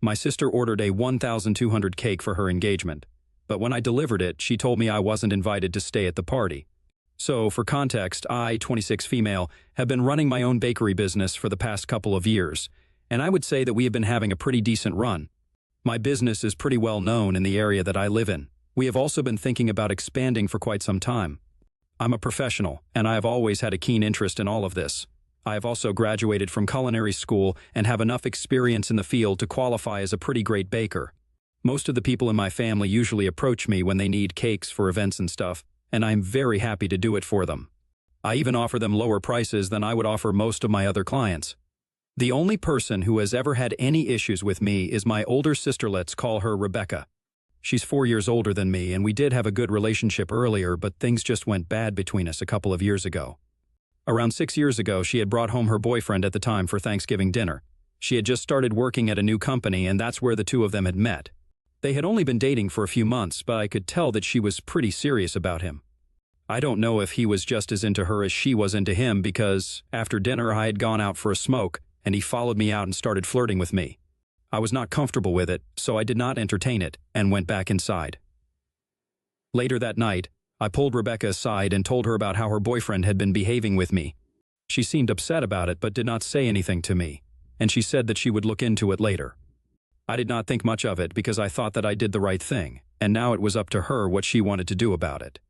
My sister ordered a 1,200 cake for her engagement, but when I delivered it, she told me I wasn't invited to stay at the party. So, for context, I, 26 female, have been running my own bakery business for the past couple of years, and I would say that we have been having a pretty decent run. My business is pretty well known in the area that I live in. We have also been thinking about expanding for quite some time. I'm a professional, and I have always had a keen interest in all of this. I have also graduated from culinary school and have enough experience in the field to qualify as a pretty great baker. Most of the people in my family usually approach me when they need cakes for events and stuff, and I'm very happy to do it for them. I even offer them lower prices than I would offer most of my other clients. The only person who has ever had any issues with me is my older sister. Let's call her Rebecca. She's 4 years older than me, and we did have a good relationship earlier, but things just went bad between us a couple of years ago. Around 6 years ago, she had brought home her boyfriend at the time for Thanksgiving dinner. She had just started working at a new company, and that's where the two of them had met. They had only been dating for a few months, but I could tell that she was pretty serious about him. I don't know if he was just as into her as she was into him, because after dinner I had gone out for a smoke, and he followed me out and started flirting with me. I was not comfortable with it, so I did not entertain it and went back inside. Later that night, I pulled Rebecca aside and told her about how her boyfriend had been behaving with me. She seemed upset about it but did not say anything to me, and she said that she would look into it later. I did not think much of it because I thought that I did the right thing, and now it was up to her what she wanted to do about it.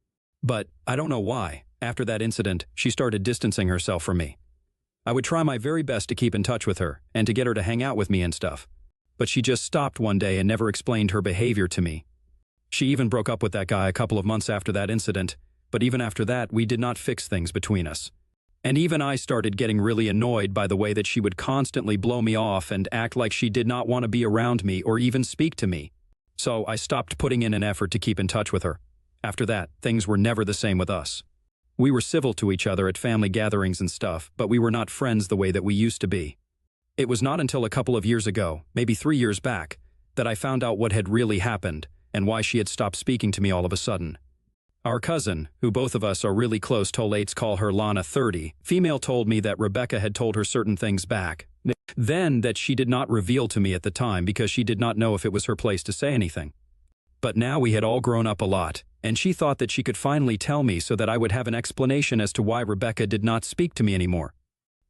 But I don't know why, after that incident, she started distancing herself from me. I would try my very best to keep in touch with her and to get her to hang out with me and stuff. But she just stopped one day and never explained her behavior to me. She even broke up with that guy a couple of months after that incident, but even after that, we did not fix things between us. And even I started getting really annoyed by the way that she would constantly blow me off and act like she did not want to be around me or even speak to me. So I stopped putting in an effort to keep in touch with her. After that, things were never the same with us. We were civil to each other at family gatherings and stuff, but we were not friends the way that we used to be. It was not until a couple of years ago, maybe 3 years back, that I found out what had really happened and why she had stopped speaking to me all of a sudden. Our cousin, who both of us are really close to, let's call her Lana 30, female, told me that Rebecca had told her certain things back then that she did not reveal to me at the time because she did not know if it was her place to say anything. But now we had all grown up a lot, and she thought that she could finally tell me so that I would have an explanation as to why Rebecca did not speak to me anymore.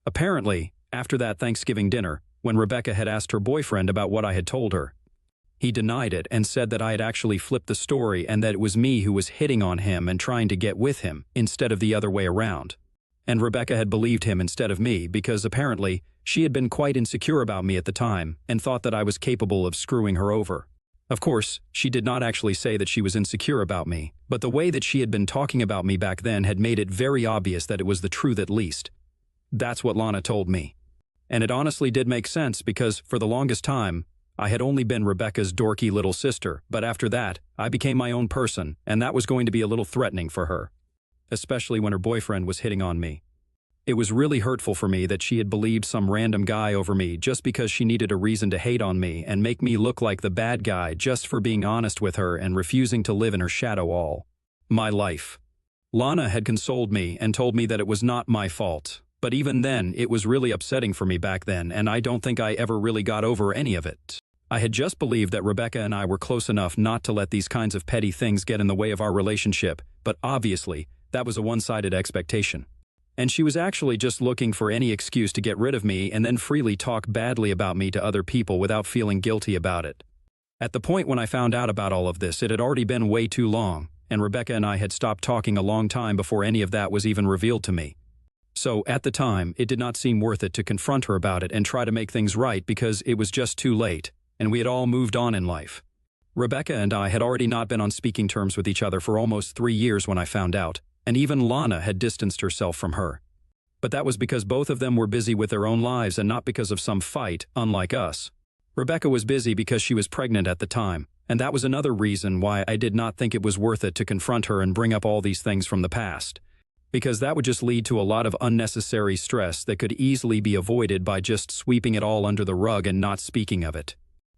Apparently, after that Thanksgiving dinner, when Rebecca had asked her boyfriend about what I had told her, he denied it and said that I had actually flipped the story and that it was me who was hitting on him and trying to get with him instead of the other way around. And Rebecca had believed him instead of me because apparently she had been quite insecure about me at the time and thought that I was capable of screwing her over. Of course, she did not actually say that she was insecure about me, but the way that she had been talking about me back then had made it very obvious that it was the truth at least. That's what Lana told me. And it honestly did make sense because, for the longest time, I had only been Rebecca's dorky little sister, but after that, I became my own person, and that was going to be a little threatening for her. Especially when her boyfriend was hitting on me. It was really hurtful for me that she had believed some random guy over me just because she needed a reason to hate on me and make me look like the bad guy just for being honest with her and refusing to live in her shadow all my life. Lana had consoled me and told me that it was not my fault. But even then, it was really upsetting for me back then, and I don't think I ever really got over any of it. I had just believed that Rebecca and I were close enough not to let these kinds of petty things get in the way of our relationship, but obviously, that was a one-sided expectation. And she was actually just looking for any excuse to get rid of me and then freely talk badly about me to other people without feeling guilty about it. At the point when I found out about all of this, it had already been way too long, and Rebecca and I had stopped talking a long time before any of that was even revealed to me. So, at the time, it did not seem worth it to confront her about it and try to make things right because it was just too late, and we had all moved on in life. Rebecca and I had already not been on speaking terms with each other for almost 3 years when I found out, and even Lana had distanced herself from her. But that was because both of them were busy with their own lives and not because of some fight, unlike us. Rebecca was busy because she was pregnant at the time, and that was another reason why I did not think it was worth it to confront her and bring up all these things from the past. Because that would just lead to a lot of unnecessary stress that could easily be avoided by just sweeping it all under the rug and not speaking of it.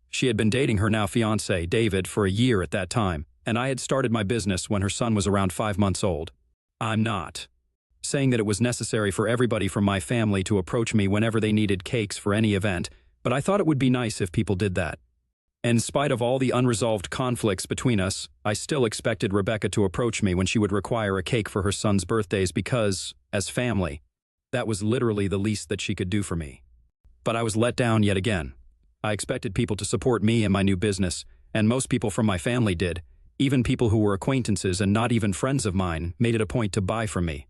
She had been dating her now fiancé, David, for a year at that time, and I had started my business when her son was around 5 months old. I'm not saying that it was necessary for everybody from my family to approach me whenever they needed cakes for any event, but I thought it would be nice if people did that. In spite of all the unresolved conflicts between us, I still expected Rebecca to approach me when she would require a cake for her son's birthdays because, as family, that was literally the least that she could do for me. But I was let down yet again. I expected people to support me and my new business, and most people from my family did. Even people who were acquaintances and not even friends of mine made it a point to buy from me.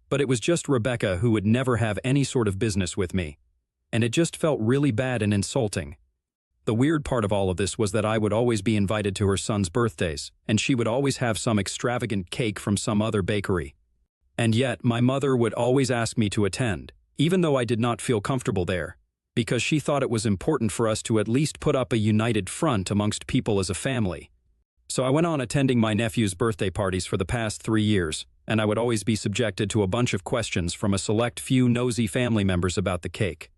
But it was just Rebecca who would never have any sort of business with me. And it just felt really bad and insulting. The weird part of all of this was that I would always be invited to her son's birthdays, and she would always have some extravagant cake from some other bakery. And yet, my mother would always ask me to attend, even though I did not feel comfortable there, because she thought it was important for us to at least put up a united front amongst people as a family. So I went on attending my nephew's birthday parties for the past 3 years, and I would always be subjected to a bunch of questions from a select few nosy family members about the cake.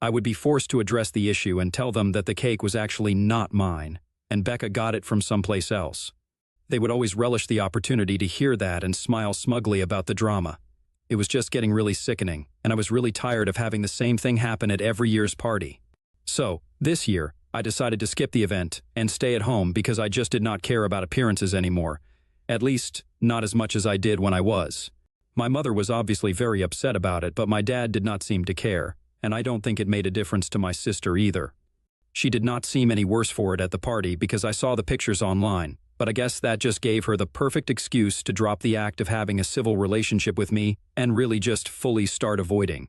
I would be forced to address the issue and tell them that the cake was actually not mine, and Becca got it from someplace else. They would always relish the opportunity to hear that and smile smugly about the drama. It was just getting really sickening, and I was really tired of having the same thing happen at every year's party. So, this year, I decided to skip the event and stay at home because I just did not care about appearances anymore. At least, not as much as I did when I was. My mother was obviously very upset about it, but my dad did not seem to care, and I don't think it made a difference to my sister either. She did not seem any worse for it at the party because I saw the pictures online, but I guess that just gave her the perfect excuse to drop the act of having a civil relationship with me and really just fully start avoiding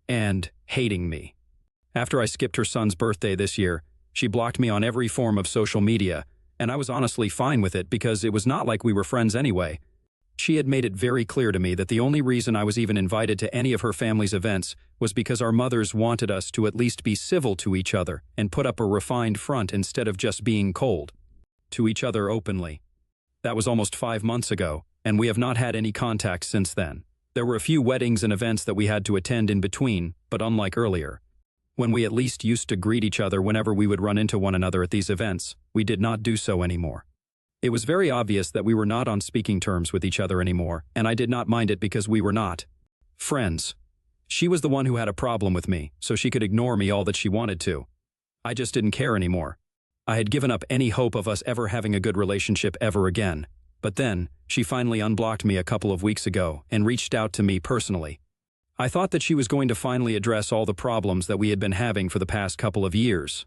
and hating me. After I skipped her son's birthday this year, she blocked me on every form of social media, and I was honestly fine with it because it was not like we were friends anyway. She had made it very clear to me that the only reason I was even invited to any of her family's events was because our mothers wanted us to at least be civil to each other and put up a refined front instead of just being cold to each other openly. That was almost 5 months ago, and we have not had any contact since then. There were a few weddings and events that we had to attend in between, but unlike earlier, when we at least used to greet each other whenever we would run into one another at these events, we did not do so anymore. It was very obvious that we were not on speaking terms with each other anymore, and I did not mind it because we were not friends. She was the one who had a problem with me, so she could ignore me all that she wanted to. I just didn't care anymore. I had given up any hope of us ever having a good relationship ever again. But then, she finally unblocked me a couple of weeks ago and reached out to me personally. I thought that she was going to finally address all the problems that we had been having for the past couple of years.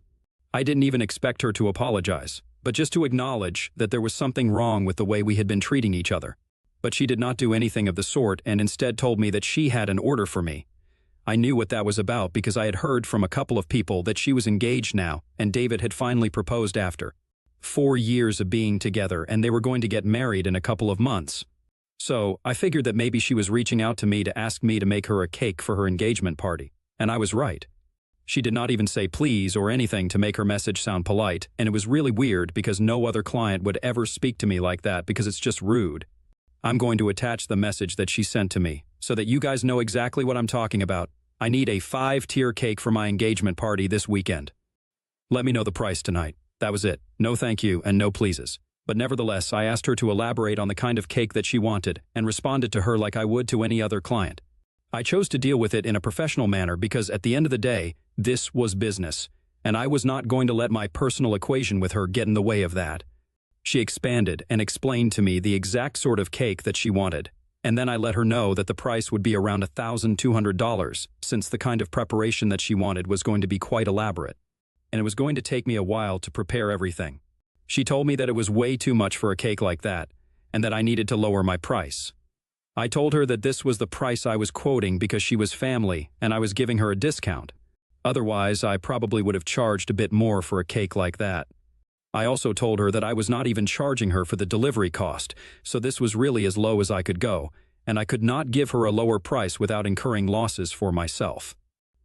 I didn't even expect her to apologize, but just to acknowledge that there was something wrong with the way we had been treating each other. But she did not do anything of the sort and instead told me that she had an order for me. I knew what that was about because I had heard from a couple of people that she was engaged now and David had finally proposed after 4 years of being together and they were going to get married in a couple of months. So, I figured that maybe she was reaching out to me to ask me to make her a cake for her engagement party, and I was right. She did not even say please or anything to make her message sound polite, and it was really weird because no other client would ever speak to me like that because it's just rude. I'm going to attach the message that she sent to me so that you guys know exactly what I'm talking about. I need a 5-tier cake for my engagement party this weekend. Let me know the price tonight. That was it. No thank you and no pleases. But nevertheless, I asked her to elaborate on the kind of cake that she wanted and responded to her like I would to any other client. I chose to deal with it in a professional manner because at the end of the day, this was business, and I was not going to let my personal equation with her get in the way of that. She expanded and explained to me the exact sort of cake that she wanted, and then I let her know that the price would be around $1,200 since the kind of preparation that she wanted was going to be quite elaborate, and it was going to take me a while to prepare everything. She told me that it was way too much for a cake like that, and that I needed to lower my price. I told her that this was the price I was quoting because she was family and I was giving her a discount. Otherwise, I probably would have charged a bit more for a cake like that. I also told her that I was not even charging her for the delivery cost, so this was really as low as I could go, and I could not give her a lower price without incurring losses for myself.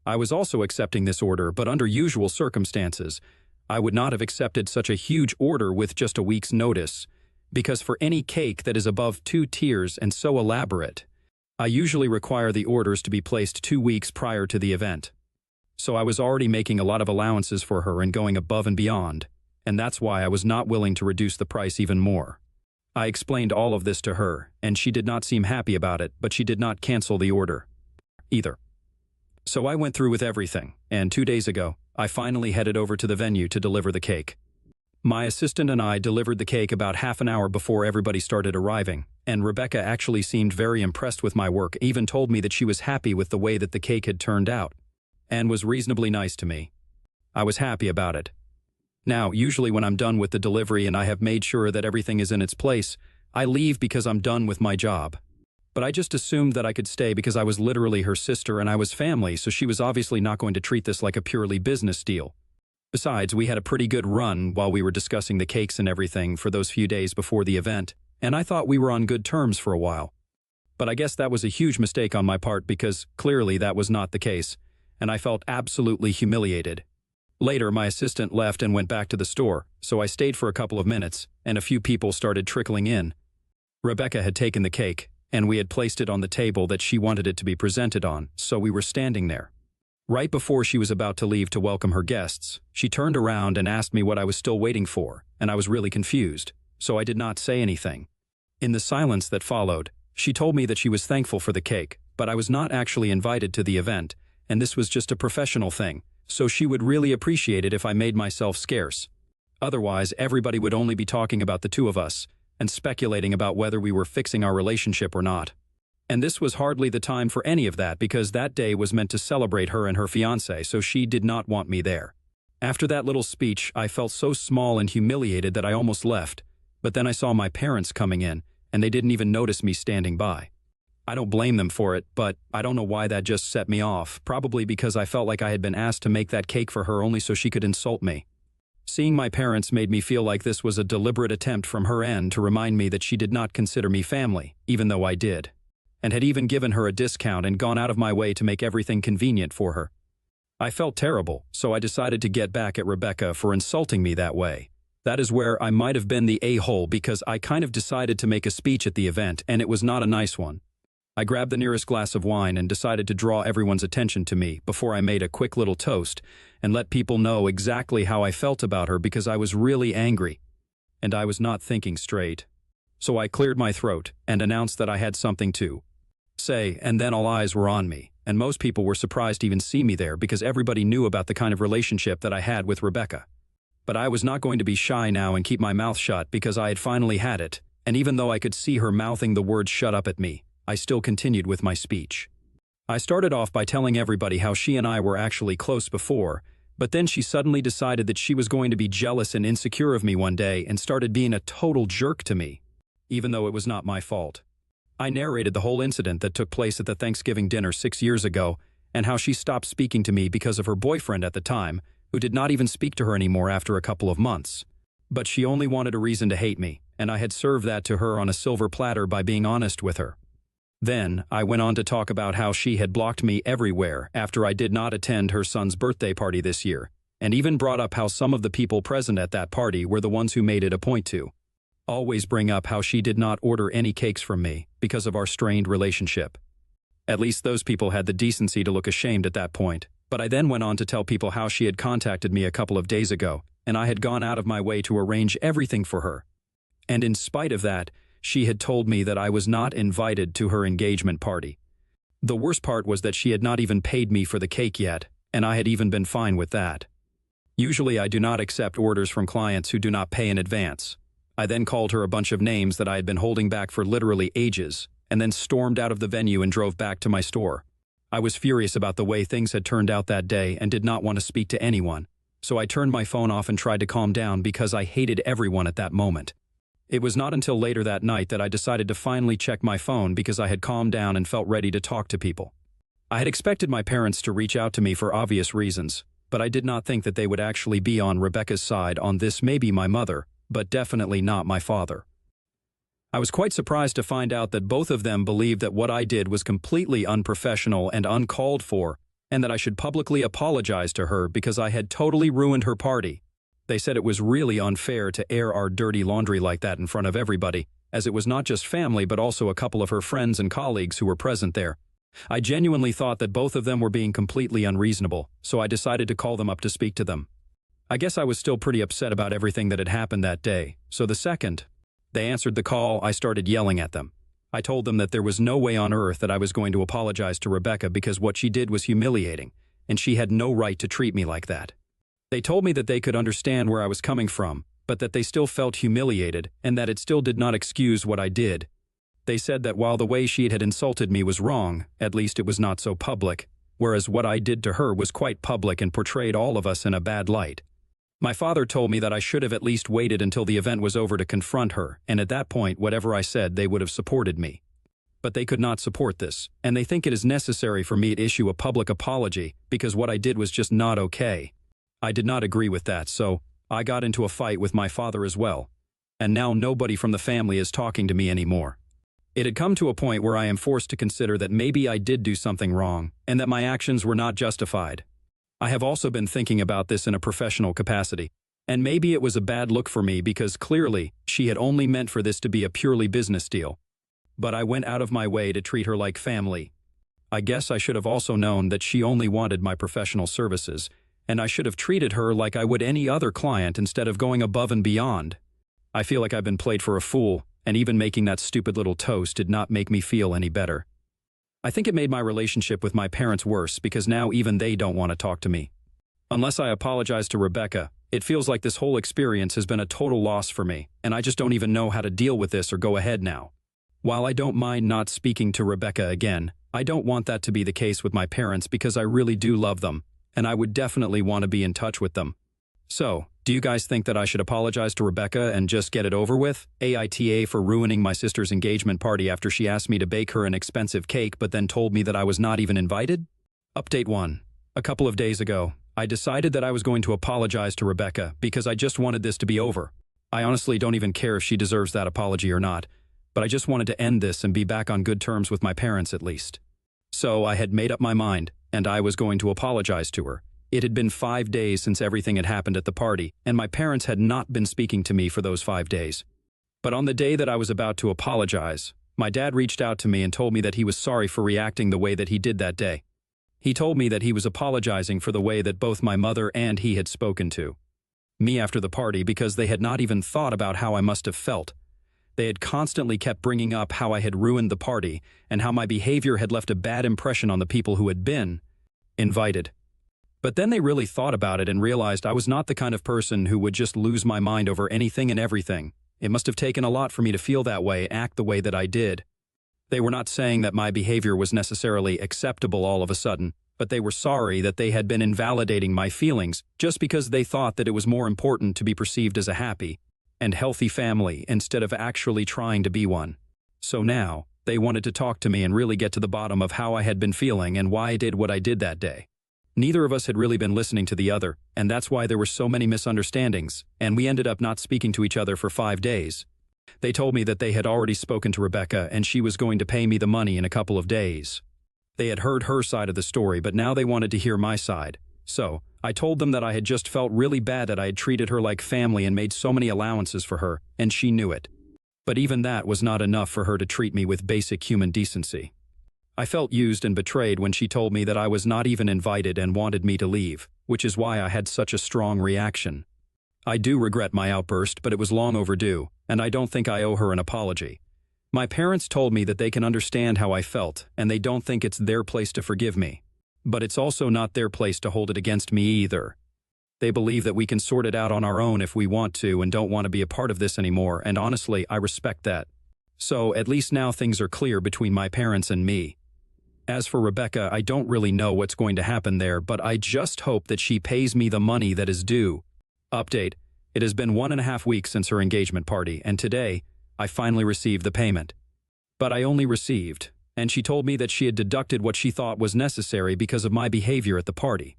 I was also accepting this order, but under usual circumstances, I would not have accepted such a huge order with just a week's notice, because for any cake that is above 2 tiers and so elaborate, I usually require the orders to be placed 2 weeks prior to the event. So I was already making a lot of allowances for her and going above and beyond, and that's why I was not willing to reduce the price even more. I explained all of this to her, and she did not seem happy about it, but she did not cancel the order either. So I went through with everything, and 2 days ago, I finally headed over to the venue to deliver the cake. My assistant and I delivered the cake about half an hour before everybody started arriving, and Rebecca actually seemed very impressed with my work, even told me that she was happy with the way that the cake had turned out, and was reasonably nice to me. I was happy about it. Now, usually when I'm done with the delivery and I have made sure that everything is in its place, I leave because I'm done with my job. But I just assumed that I could stay because I was literally her sister and I was family, so she was obviously not going to treat this like a purely business deal. Besides, we had a pretty good run while we were discussing the cakes and everything for those few days before the event, and I thought we were on good terms for a while. But I guess that was a huge mistake on my part because clearly that was not the case, and I felt absolutely humiliated. Later, my assistant left and went back to the store, so I stayed for a couple of minutes, and a few people started trickling in. Rebecca had taken the cake, and we had placed it on the table that she wanted it to be presented on, so we were standing there. Right before she was about to leave to welcome her guests, she turned around and asked me what I was still waiting for, and I was really confused, so I did not say anything. In the silence that followed, she told me that she was thankful for the cake, but I was not actually invited to the event, and this was just a professional thing, so she would really appreciate it if I made myself scarce. Otherwise, everybody would only be talking about the two of us, and speculating about whether we were fixing our relationship or not. And this was hardly the time for any of that because that day was meant to celebrate her and her fiancé, so she did not want me there. After that little speech, I felt so small and humiliated that I almost left, but then I saw my parents coming in, and they didn't even notice me standing by. I don't blame them for it, but I don't know why that just set me off, probably because I felt like I had been asked to make that cake for her only so she could insult me. Seeing my parents made me feel like this was a deliberate attempt from her end to remind me that she did not consider me family, even though I did, and had even given her a discount and gone out of my way to make everything convenient for her. I felt terrible, so I decided to get back at Rebecca for insulting me that way. That is where I might have been the a-hole because I kind of decided to make a speech at the event, and it was not a nice one. I grabbed the nearest glass of wine and decided to draw everyone's attention to me before I made a quick little toast and let people know exactly how I felt about her because I was really angry, and I was not thinking straight. So I cleared my throat and announced that I had something to say, and then all eyes were on me, and most people were surprised to even see me there because everybody knew about the kind of relationship that I had with Rebecca. But I was not going to be shy now and keep my mouth shut because I had finally had it, and even though I could see her mouthing the words "shut up" at me, I still continued with my speech. I started off by telling everybody how she and I were actually close before, but then she suddenly decided that she was going to be jealous and insecure of me one day and started being a total jerk to me, even though it was not my fault. I narrated the whole incident that took place at the Thanksgiving dinner 6 years ago and how she stopped speaking to me because of her boyfriend at the time, who did not even speak to her anymore after a couple of months. But she only wanted a reason to hate me, and I had served that to her on a silver platter by being honest with her. Then, I went on to talk about how she had blocked me everywhere after I did not attend her son's birthday party this year, and even brought up how some of the people present at that party were the ones who made it a point to always bring up how she did not order any cakes from me because of our strained relationship. At least those people had the decency to look ashamed at that point, but I then went on to tell people how she had contacted me a couple of days ago, and I had gone out of my way to arrange everything for her. And in spite of that, she had told me that I was not invited to her engagement party. The worst part was that she had not even paid me for the cake yet, and I had even been fine with that. Usually I do not accept orders from clients who do not pay in advance. I then called her a bunch of names that I had been holding back for literally ages, and then stormed out of the venue and drove back to my store. I was furious about the way things had turned out that day and did not want to speak to anyone, so I turned my phone off and tried to calm down because I hated everyone at that moment. It was not until later that night that I decided to finally check my phone because I had calmed down and felt ready to talk to people. I had expected my parents to reach out to me for obvious reasons, but I did not think that they would actually be on Rebecca's side on this. Maybe my mother, but definitely not my father. I was quite surprised to find out that both of them believed that what I did was completely unprofessional and uncalled for, and that I should publicly apologize to her because I had totally ruined her party. They said it was really unfair to air our dirty laundry like that in front of everybody, as it was not just family but also a couple of her friends and colleagues who were present there. I genuinely thought that both of them were being completely unreasonable, so I decided to call them up to speak to them. I guess I was still pretty upset about everything that had happened that day, so the second they answered the call, I started yelling at them. I told them that there was no way on earth that I was going to apologize to Rebecca because what she did was humiliating, and she had no right to treat me like that. They told me that they could understand where I was coming from, but that they still felt humiliated and that it still did not excuse what I did. They said that while the way she had insulted me was wrong, at least it was not so public, whereas what I did to her was quite public and portrayed all of us in a bad light. My father told me that I should have at least waited until the event was over to confront her, and at that point, whatever I said, they would have supported me. But they could not support this, and they think it is necessary for me to issue a public apology because what I did was just not okay. I did not agree with that, so I got into a fight with my father as well. And now nobody from the family is talking to me anymore. It had come to a point where I am forced to consider that maybe I did do something wrong, and that my actions were not justified. I have also been thinking about this in a professional capacity, and maybe it was a bad look for me because clearly she had only meant for this to be a purely business deal. But I went out of my way to treat her like family. I guess I should have also known that she only wanted my professional services, and I should have treated her like I would any other client instead of going above and beyond. I feel like I've been played for a fool, and even making that stupid little toast did not make me feel any better. I think it made my relationship with my parents worse because now even they don't want to talk to me. Unless I apologize to Rebecca, it feels like this whole experience has been a total loss for me, and I just don't even know how to deal with this or go ahead now. While I don't mind not speaking to Rebecca again, I don't want that to be the case with my parents because I really do love them, and I would definitely want to be in touch with them. So, do you guys think that I should apologize to Rebecca and just get it over with? AITA for ruining my sister's engagement party after she asked me to bake her an expensive cake but then told me that I was not even invited? Update 1. A couple of days ago, I decided that I was going to apologize to Rebecca because I just wanted this to be over. I honestly don't even care if she deserves that apology or not, but I just wanted to end this and be back on good terms with my parents at least. So I had made up my mind, and I was going to apologize to her. It had been 5 days since everything had happened at the party, and my parents had not been speaking to me for those 5 days. But on the day that I was about to apologize, my dad reached out to me and told me that he was sorry for reacting the way that he did that day. He told me that he was apologizing for the way that both my mother and he had spoken to me after the party because they had not even thought about how I must have felt. They had constantly kept bringing up how I had ruined the party and how my behavior had left a bad impression on the people who had been invited. But then they really thought about it and realized I was not the kind of person who would just lose my mind over anything and everything. It must have taken a lot for me to feel that way, act the way that I did. They were not saying that my behavior was necessarily acceptable all of a sudden, but they were sorry that they had been invalidating my feelings just because they thought that it was more important to be perceived as a happy and healthy family instead of actually trying to be one. So now, they wanted to talk to me and really get to the bottom of how I had been feeling and why I did what I did that day. Neither of us had really been listening to the other, and that's why there were so many misunderstandings, and we ended up not speaking to each other for 5 days. They told me that they had already spoken to Rebecca and she was going to pay me the money in a couple of days. They had heard her side of the story, but now they wanted to hear my side. So, I told them that I had just felt really bad that I had treated her like family and made so many allowances for her, and she knew it. But even that was not enough for her to treat me with basic human decency. I felt used and betrayed when she told me that I was not even invited and wanted me to leave, which is why I had such a strong reaction. I do regret my outburst, but it was long overdue, and I don't think I owe her an apology. My parents told me that they can understand how I felt, and they don't think it's their place to forgive me. But it's also not their place to hold it against me either. They believe that we can sort it out on our own if we want to and don't want to be a part of this anymore, and honestly, I respect that. So, at least now things are clear between my parents and me. As for Rebecca, I don't really know what's going to happen there, but I just hope that she pays me the money that is due. Update. It has been 1.5 weeks since her engagement party, and today, I finally received the payment. But I only received, and she told me that she had deducted what she thought was necessary because of my behavior at the party.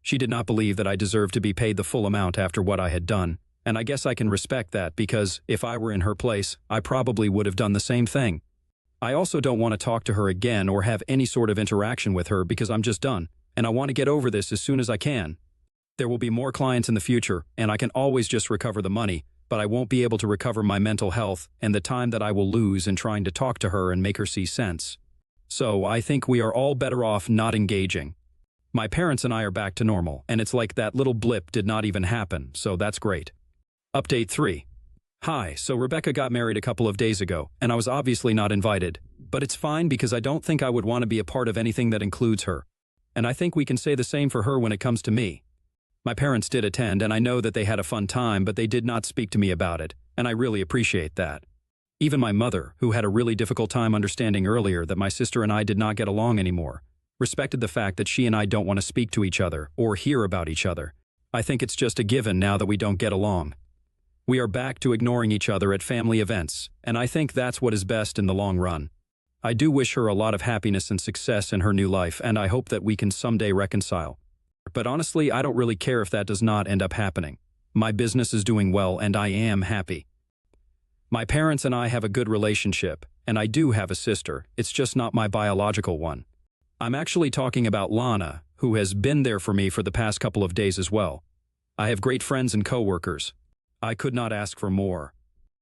She did not believe that I deserved to be paid the full amount after what I had done, and I guess I can respect that because if I were in her place, I probably would have done the same thing. I also don't want to talk to her again or have any sort of interaction with her because I'm just done, and I want to get over this as soon as I can. There will be more clients in the future, and I can always just recover the money, but I won't be able to recover my mental health and the time that I will lose in trying to talk to her and make her see sense. So I think we are all better off not engaging. My parents and I are back to normal, and it's like that little blip did not even happen, so that's great. Update 3. Hi, so Rebecca got married a couple of days ago, and I was obviously not invited, but it's fine because I don't think I would want to be a part of anything that includes her. And I think we can say the same for her when it comes to me. My parents did attend, and I know that they had a fun time, but they did not speak to me about it, and I really appreciate that. Even my mother, who had a really difficult time understanding earlier that my sister and I did not get along anymore, respected the fact that she and I don't want to speak to each other or hear about each other. I think it's just a given now that we don't get along. We are back to ignoring each other at family events, and I think that's what is best in the long run. I do wish her a lot of happiness and success in her new life, and I hope that we can someday reconcile. But honestly, I don't really care if that does not end up happening. My business is doing well, and I am happy. My parents and I have a good relationship, and I do have a sister. It's just not my biological one. I'm actually talking about Lana, who has been there for me for the past couple of days as well. I have great friends and coworkers. I could not ask for more.